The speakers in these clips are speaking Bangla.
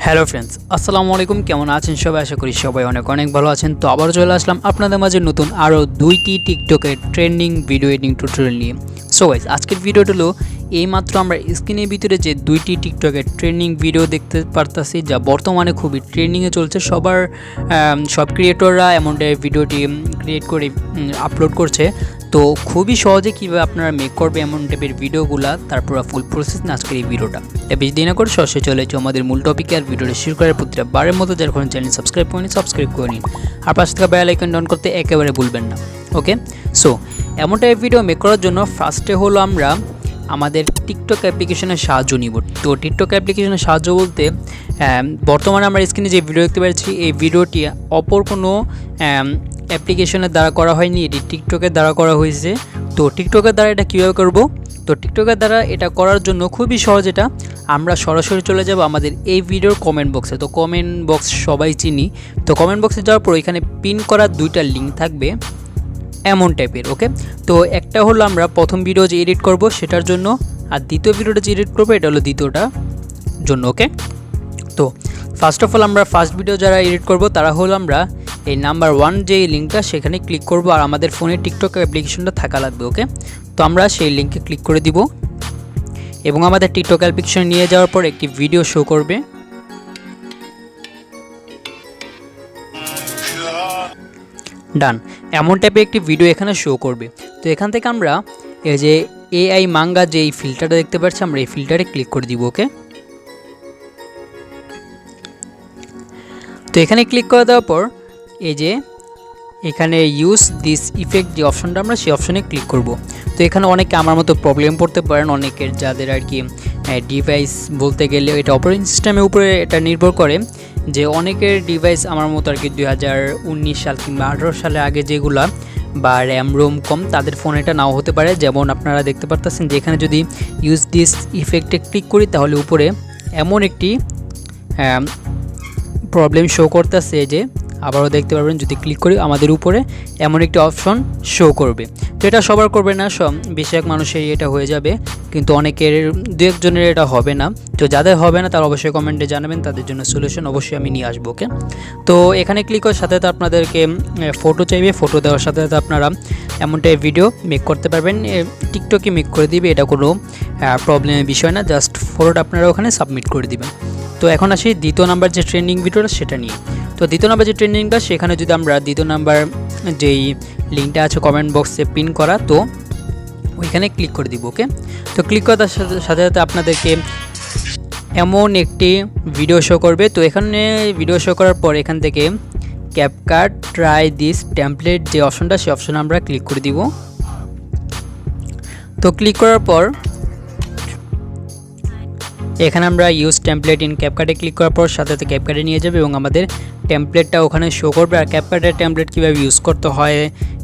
হ্যালো ফ্রেন্ডস, আসসালামু আলাইকুম। কেমন আছেন সবাই? আশা করি সবাই অনেক অনেক ভালো আছেন। তো আবার চলে আসলাম আপনাদের মাঝে নতুন আরও 2টি টিকটকের ট্রেন্ডিং ভিডিও এডিটিং টিউটোরিয়াল নিয়ে। সো গাইস, আজকের ভিডিওটা হলো এইমাত্র আমরা স্ক্রিনের ভিতরে যে 2টি টিকটকের ট্রেন্ডিং ভিডিও দেখতে পারতাছি, যা বর্তমানে খুবই ট্রেন্ডিংয়ে চলছে। সব ক্রিয়েটররা এমন ভিডিওটি ক্রিয়েট করে আপলোড করছে। তো খুবই সহজে কীভাবে আপনারা মেক করবে এমন টাইপের ভিডিওগুলা, তারপর ফুল প্রসেস না আজকের এই ভিডিওটা। বেশি দিন না করে সরাসরি চলে যাচ্ছি আমাদের মূল টপিকে। আর ভিডিওটা শুরু করার প্রতিটা বারের মতো যারা কোনো চ্যানেল সাবস্ক্রাইব করে নিন আর পাশে থাকা বেল আইকন অন করতে একেবারে ভুলবেন না। ওকে, সো এমন টাইপ ভিডিও মেক করার জন্য ফার্স্টে হলো আমরা আমাদের টিকটক অ্যাপ্লিকেশনের সাহায্য নিব। তো টিকটক অ্যাপ্লিকেশনের সাহায্য বলতে বর্তমানে আমরা স্ক্রিনে যে ভিডিও দেখতে পাচ্ছি, এই ভিডিওটি অপর কোনো অ্যাপ্লিকেশনের দ্বারা করা হয়নি, এটি টিকটকের দ্বারা করা হয়েছে। তো টিকটকের দ্বারা এটা কীভাবে করব? তো টিকটকের দ্বারা এটা করার জন্য খুবই সহজ। এটা আমরা সরাসরি চলে যাব আমাদের এই ভিডিওর কমেন্ট বক্সে। তো কমেন্ট বক্স সবাই চিনি। তো কমেন্ট বক্সে যাওয়ার পর এখানে পিন করা 2টা লিঙ্ক থাকবে এমন টাইপের। ওকে, তো একটা হলো আমরা প্রথম ভিডিও যে এডিট করব সেটার জন্য, আর দ্বিতীয় ভিডিওটা যে এডিট করবো এটা হলো দ্বিতীয়টার জন্য। ওকে, তো ফার্স্ট অফ অল আমরা ফার্স্ট ভিডিও যারা এডিট করব তারা হলো আমরা এই নাম্বার 1 যে লিঙ্কটা সেখানে ক্লিক করব, আর আমাদের ফোনে টিকটক অ্যাপ্লিকেশনটা থাকা লাগবে। ওকে, তো আমরা সেই লিঙ্কে ক্লিক করে দিব এবং আমাদের টিকটক অ্যাপ্লিকেশন নিয়ে যাওয়ার পর একটি ভিডিও শো করবে। ডান, এমন টাইপের একটি ভিডিও এখানে শো করবে। তো এখান থেকে আমরা এই যে এআই মাঙ্গা যে এই ফিল্টারটা দেখতে পাচ্ছি, আমরা এই ফিল্টারে ক্লিক করে দিব। ওকে, তো এখানে ক্লিক করে দেওয়ার পর এই যে এখানে ইউজ দিস ইফেক্ট যে অপশনটা, আমরা সেই অপশনে ক্লিক করব। তো এখানে অনেকে আমার মতো প্রবলেম পড়তে পারেন, অনেকের যাদের আর কি ডিভাইস বলতে গেলে এটা অপারেটিং সিস্টেমের উপরে এটা নির্ভর করে, যে অনেকের ডিভাইস আমার মতো আর কি 2019 সাল কিংবা 18 সালের আগে যেগুলা বা র্যাম রোম কম, তাদের ফোন এটা নাও হতে পারে। যেমন আপনারা দেখতে পারতেছেন যে এখানে যদি ইউজ দিস ইফেক্টে ক্লিক করি তাহলে উপরে এমন একটি প্রবলেম শো করতেছে, যে আবারও দেখতে পারবেন যদি ক্লিক করি আমাদের উপরে এমন একটি অপশন শো করবে। তো এটা সবার করবে না, বেশিরভাগ মানুষের এটা হয়ে যাবে, কিন্তু অনেকের 2-1 জনের এটা হবে না। তো যাদের হবে না তারা অবশ্যই কমেন্টে জানাবেন, তাদের জন্য সলিউশন অবশ্যই আমি নিয়ে আসবো। ওকে, তো এখানে ক্লিক করার সাথে সাথে আপনাদেরকে ফটো চাইবে, ফটো দেওয়ার সাথে সাথে আপনারা এমনটাই ভিডিও মেক করতে পারবেন। টিকটকে মেক করে দিবে, এটা কোনো প্রবলেমের বিষয় না। জাস্ট ফটোটা আপনারা ওখানে সাবমিট করে দিবেন। তো এখন আসি দ্বিতীয় নাম্বার যে ট্রেন্ডিং ভিডিওটা সেটা নিয়ে। তো দ্বিতীয় নাম্বার যে ট্রেন্ডিংটা, সেখানে যদি আমরা দ্বিতীয় নাম্বার যেই লিঙ্কটা আছে কমেন্ট বক্সে পিন করা, তো ওইখানে ক্লিক করে দিব। ওকে, তো ক্লিক করার সাথে সাথে আপনাদেরকে এমন একটি ভিডিও শো করবে। তো এখানে ভিডিও শো করার পর এখান থেকে ক্যাপকাট ট্রাই দিস টেমপ্লেট যে অপশনটা, সেই অপশনে আমরা ক্লিক করে দিব। তো ক্লিক করার পর এখানে আমরা ইউজ টেমপ্লেট ইন ক্যাপকাটে ক্লিক করার পর সাথে সাথে ক্যাপকাটে নিয়ে যাবে এবং আমাদের টেমপ্লেটটা ওখানে শো করবে। আর ক্যাপকাটের টেমপ্লেট কীভাবে ইউজ করতে হয়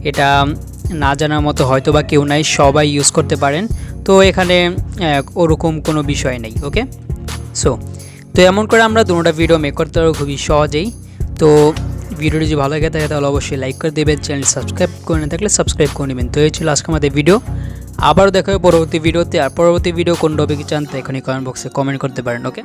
এটা না জানার মতো হয়তো বা কেউ নাই, সবাই ইউজ করতে পারেন। তো এখানে ওরকম কোনো বিষয় নেই। ওকে, তো এমন করে আমরা দুটোটা ভিডিও মেক করতে পারবো খুবই সহজেই। তো ভিডিওটি যদি ভালো লাগে থাকে তাহলে অবশ্যই লাইক করে দেবেন, চ্যানেল সাবস্ক্রাইব করে না থাকলে সাবস্ক্রাইব করে নেবেন। তো এই ছিল আজকে আমাদের ভিডিও, আবারও দেখা হবে পরবর্তী ভিডিওতে। আর পরবর্তী ভিডিও কোন টপিকে চান তা এখনই কমেন্ট বক্সে কমেন্ট করতে পারেন। ওকে।